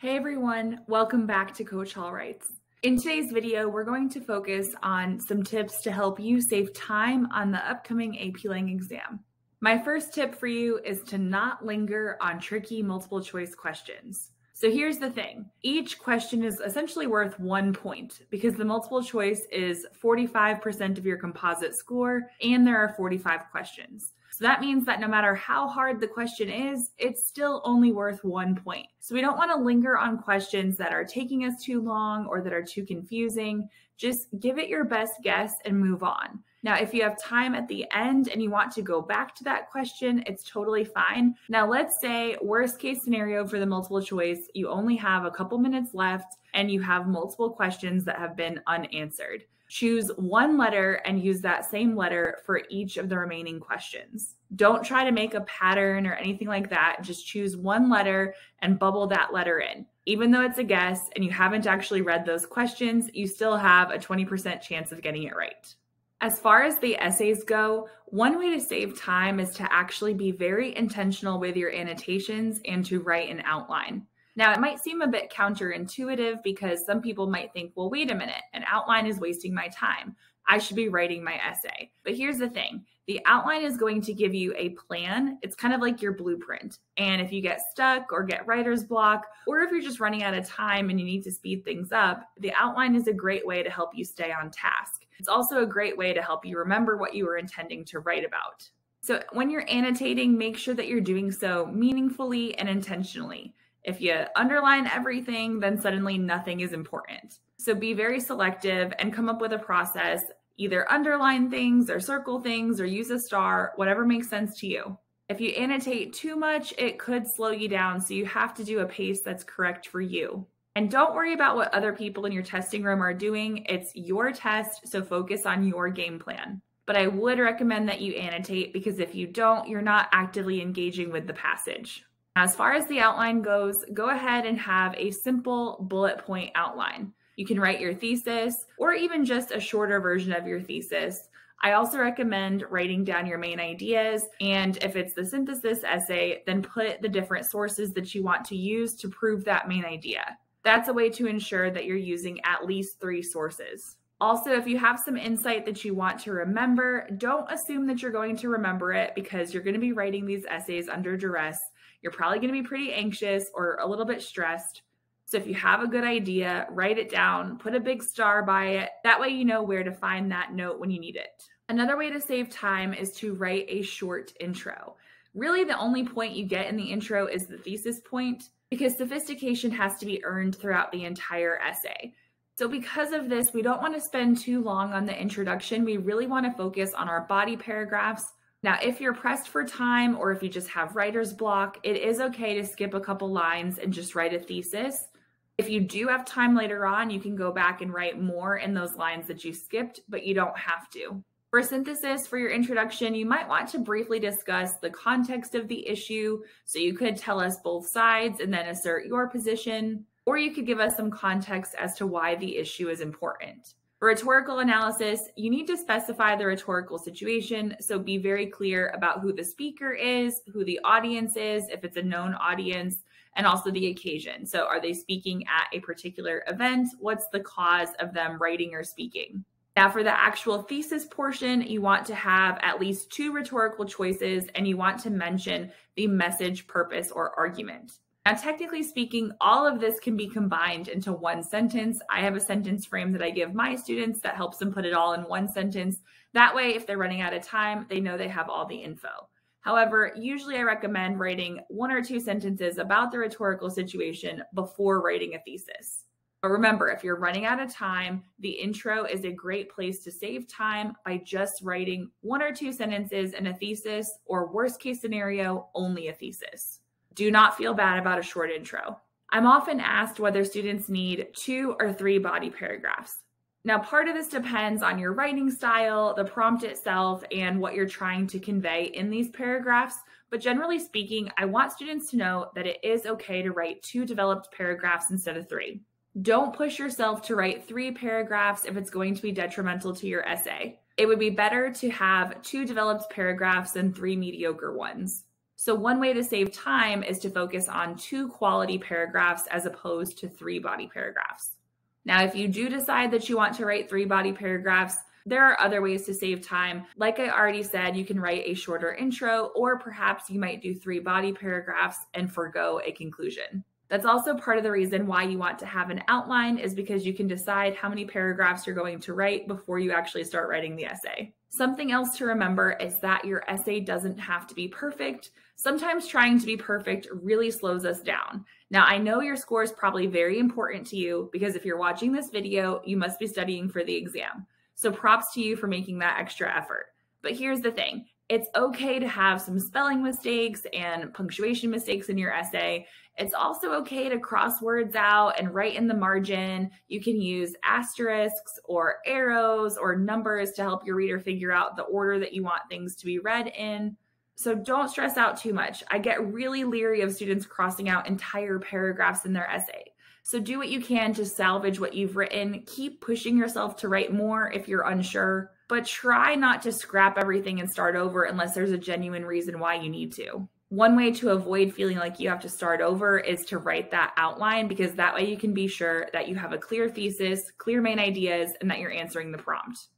Hey everyone, welcome back to Coach Hall Writes. In today's video, we're going to focus on some tips to help you save time on the upcoming AP Lang exam. My first tip for you is to not linger on tricky multiple choice questions. So here's the thing. Each question is essentially worth 1 point because the multiple choice is 45% of your composite score and there are 45 questions. So that means that no matter how hard the question is, it's still only worth 1 point. So we don't want to linger on questions that are taking us too long or that are too confusing. Just give it your best guess and move on. Now, if you have time at the end and you want to go back to that question, it's totally fine. Now, let's say worst case scenario for the multiple choice, you only have a couple minutes left and you have multiple questions that have been unanswered. Choose one letter and use that same letter for each of the remaining questions. Don't try to make a pattern or anything like that. Just choose one letter and bubble that letter in. Even though it's a guess and you haven't actually read those questions, you still have a 20% chance of getting it right. As far as the essays go, one way to save time is to actually be very intentional with your annotations and to write an outline. Now, it might seem a bit counterintuitive because some people might think, well, wait a minute, an outline is wasting my time. I should be writing my essay. But here's the thing. The outline is going to give you a plan. It's kind of like your blueprint. And if you get stuck or get writer's block, or if you're just running out of time and you need to speed things up, the outline is a great way to help you stay on task. It's also a great way to help you remember what you were intending to write about. So when you're annotating, make sure that you're doing so meaningfully and intentionally. If you underline everything, then suddenly nothing is important. So be very selective and come up with a process. Either underline things or circle things or use a star, whatever makes sense to you. If you annotate too much, it could slow you down, so you have to do a pace that's correct for you. And don't worry about what other people in your testing room are doing. It's your test, so focus on your game plan. But I would recommend that you annotate because if you don't, you're not actively engaging with the passage. As far as the outline goes, go ahead and have a simple bullet point outline. You can write your thesis or even just a shorter version of your thesis. I also recommend writing down your main ideas, and if it's the synthesis essay, then put the different sources that you want to use to prove that main idea. That's a way to ensure that you're using at least 3 sources. Also, if you have some insight that you want to remember, don't assume that you're going to remember it because you're going to be writing these essays under duress. You're probably going to be pretty anxious or a little bit stressed. So if you have a good idea, write it down, put a big star by it. That way you know where to find that note when you need it. Another way to save time is to write a short intro. Really, the only point you get in the intro is the thesis point because sophistication has to be earned throughout the entire essay. So because of this, we don't want to spend too long on the introduction. We really want to focus on our body paragraphs. Now, if you're pressed for time or if you just have writer's block, it is okay to skip a couple lines and just write a thesis. If you do have time later on, you can go back and write more in those lines that you skipped, but you don't have to. For synthesis, for your introduction, you might want to briefly discuss the context of the issue. So you could tell us both sides and then assert your position, or you could give us some context as to why the issue is important. For rhetorical analysis, you need to specify the rhetorical situation, so be very clear about who the speaker is, who the audience is, if it's a known audience, and also the occasion. So are they speaking at a particular event? What's the cause of them writing or speaking? Now, for the actual thesis portion, you want to have at least 2 rhetorical choices, and you want to mention the message, purpose, or argument. Now, technically speaking, all of this can be combined into one sentence. I have a sentence frame that I give my students that helps them put it all in one sentence. That way, if they're running out of time, they know they have all the info. However, usually I recommend writing 1 or 2 sentences about the rhetorical situation before writing a thesis. But remember, if you're running out of time, the intro is a great place to save time by just writing 1 or 2 sentences in a thesis, or worst case scenario, only a thesis. Do not feel bad about a short intro. I'm often asked whether students need 2 or 3 body paragraphs. Now, part of this depends on your writing style, the prompt itself, and what you're trying to convey in these paragraphs. But generally speaking, I want students to know that it is okay to write 2 developed paragraphs instead of 3. Don't push yourself to write 3 paragraphs if it's going to be detrimental to your essay. It would be better to have 2 developed paragraphs than 3 mediocre ones. So one way to save time is to focus on 2 quality paragraphs as opposed to 3 body paragraphs. Now, if you do decide that you want to write 3 body paragraphs, there are other ways to save time. Like I already said, you can write a shorter intro, or perhaps you might do 3 body paragraphs and forgo a conclusion. That's also part of the reason why you want to have an outline, is because you can decide how many paragraphs you're going to write before you actually start writing the essay. Something else to remember is that your essay doesn't have to be perfect. Sometimes trying to be perfect really slows us down. Now, I know your score is probably very important to you, because if you're watching this video, you must be studying for the exam. So props to you for making that extra effort. But here's the thing. It's okay to have some spelling mistakes and punctuation mistakes in your essay. It's also okay to cross words out and write in the margin. You can use asterisks or arrows or numbers to help your reader figure out the order that you want things to be read in. So don't stress out too much. I get really leery of students crossing out entire paragraphs in their essay. So do what you can to salvage what you've written. Keep pushing yourself to write more if you're unsure, but try not to scrap everything and start over unless there's a genuine reason why you need to. One way to avoid feeling like you have to start over is to write that outline, because that way you can be sure that you have a clear thesis, clear main ideas, and that you're answering the prompt.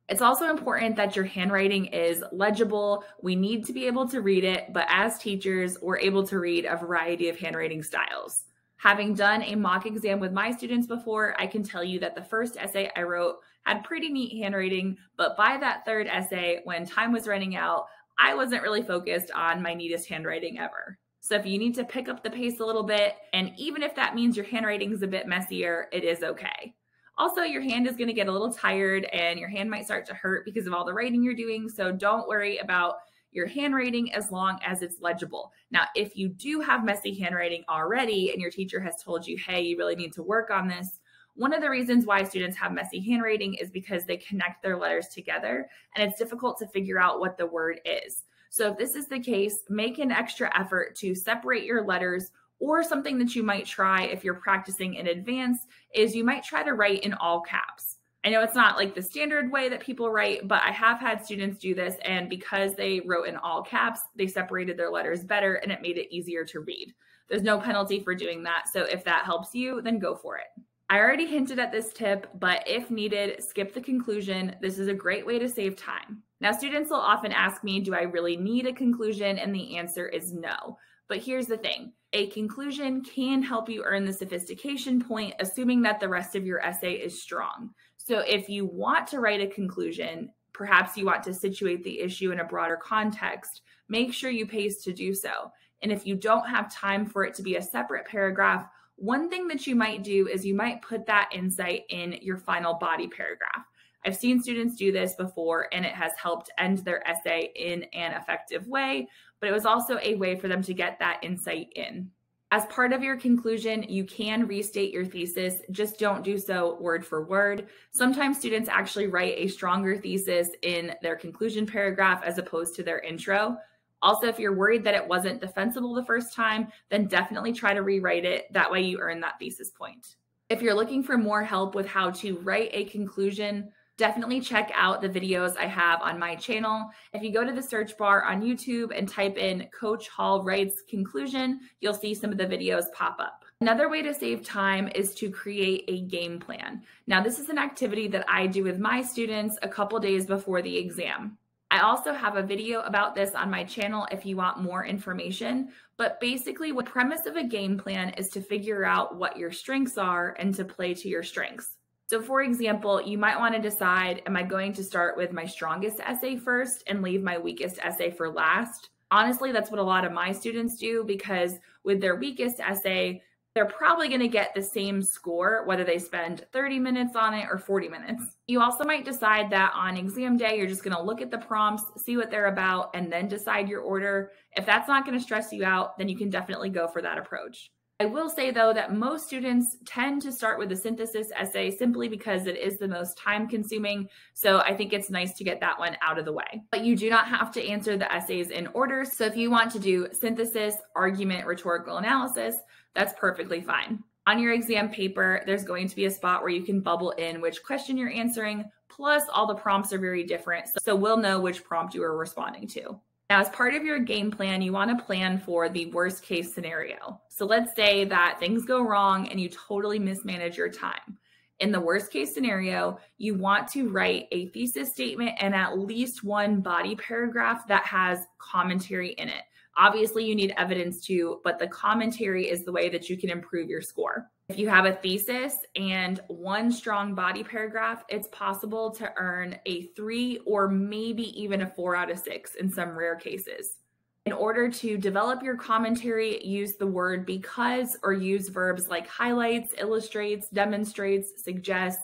It's also important that your handwriting is legible. We need to be able to read it, but as teachers, we're able to read a variety of handwriting styles. Having done a mock exam with my students before, I can tell you that the first essay I wrote had pretty neat handwriting, but by that third essay, when time was running out, I wasn't really focused on my neatest handwriting ever. So if you need to pick up the pace a little bit, and even if that means your handwriting is a bit messier, it is okay. Also, your hand is going to get a little tired and your hand might start to hurt because of all the writing you're doing, so don't worry about your handwriting as long as it's legible. Now, if you do have messy handwriting already and your teacher has told you, hey, you really need to work on this, one of the reasons why students have messy handwriting is because they connect their letters together and it's difficult to figure out what the word is. So if this is the case, make an extra effort to separate your letters, or something that you might try if you're practicing in advance is you might try to write in all caps. I know it's not like the standard way that people write, but I have had students do this, and because they wrote in all caps, they separated their letters better and it made it easier to read. There's no penalty for doing that, so if that helps you, then go for it. I already hinted at this tip, but if needed, skip the conclusion. This is a great way to save time. Now, students will often ask me, do I really need a conclusion? And the answer is no. But here's the thing. A conclusion can help you earn the sophistication point, assuming that the rest of your essay is strong. So if you want to write a conclusion, perhaps you want to situate the issue in a broader context, make sure you pace to do so. And if you don't have time for it to be a separate paragraph, one thing that you might do is you might put that insight in your final body paragraph. I've seen students do this before, and it has helped end their essay in an effective way, but it was also a way for them to get that insight in. As part of your conclusion, you can restate your thesis, just don't do so word for word. Sometimes students actually write a stronger thesis in their conclusion paragraph as opposed to their intro. Also, if you're worried that it wasn't defensible the first time, then definitely try to rewrite it. That way you earn that thesis point. If you're looking for more help with how to write a conclusion, definitely check out the videos I have on my channel. If you go to the search bar on YouTube and type in Coach Hall Writes Conclusion, you'll see some of the videos pop up. Another way to save time is to create a game plan. Now, this is an activity that I do with my students a couple days before the exam. I also have a video about this on my channel if you want more information, but basically the premise of a game plan is to figure out what your strengths are and to play to your strengths. So for example, you might want to decide, am I going to start with my strongest essay first and leave my weakest essay for last? Honestly, that's what a lot of my students do, because with their weakest essay, they're probably going to get the same score, whether they spend 30 minutes on it or 40 minutes. You also might decide that on exam day, you're just going to look at the prompts, see what they're about, and then decide your order. If that's not going to stress you out, then you can definitely go for that approach. I will say, though, that most students tend to start with a synthesis essay simply because it is the most time consuming. So I think it's nice to get that one out of the way. But you do not have to answer the essays in order. So if you want to do synthesis, argument, rhetorical analysis, that's perfectly fine. On your exam paper, there's going to be a spot where you can bubble in which question you're answering, plus all the prompts are very different. So we'll know which prompt you are responding to. Now, as part of your game plan, you want to plan for the worst case scenario. So let's say that things go wrong and you totally mismanage your time. In the worst case scenario, you want to write a thesis statement and at least one body paragraph that has commentary in it. Obviously, you need evidence too, but the commentary is the way that you can improve your score. If you have a thesis and one strong body paragraph, it's possible to earn a 3 or maybe even a 4 out of 6 in some rare cases. In order to develop your commentary, use the word because or use verbs like highlights, illustrates, demonstrates, suggests.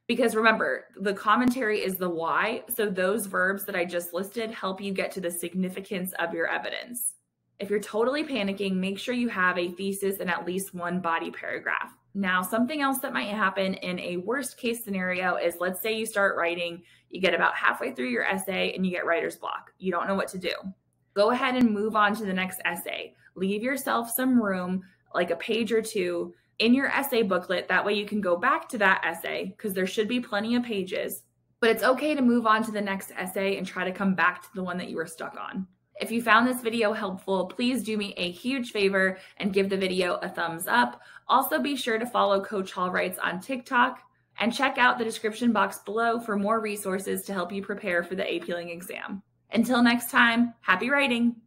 Because remember, the commentary is the why. So those verbs that I just listed help you get to the significance of your evidence. If you're totally panicking, make sure you have a thesis and at least one body paragraph. Now, something else that might happen in a worst case scenario is, let's say you start writing, you get about halfway through your essay and you get writer's block. You don't know what to do. Go ahead and move on to the next essay. Leave yourself some room, like a page or two in your essay booklet. That way you can go back to that essay because there should be plenty of pages. But it's okay to move on to the next essay and try to come back to the one that you were stuck on. If you found this video helpful, please do me a huge favor and give the video a thumbs up. Also, be sure to follow Coach Hall Writes on TikTok and check out the description box below for more resources to help you prepare for the APLing exam. Until next time, happy writing!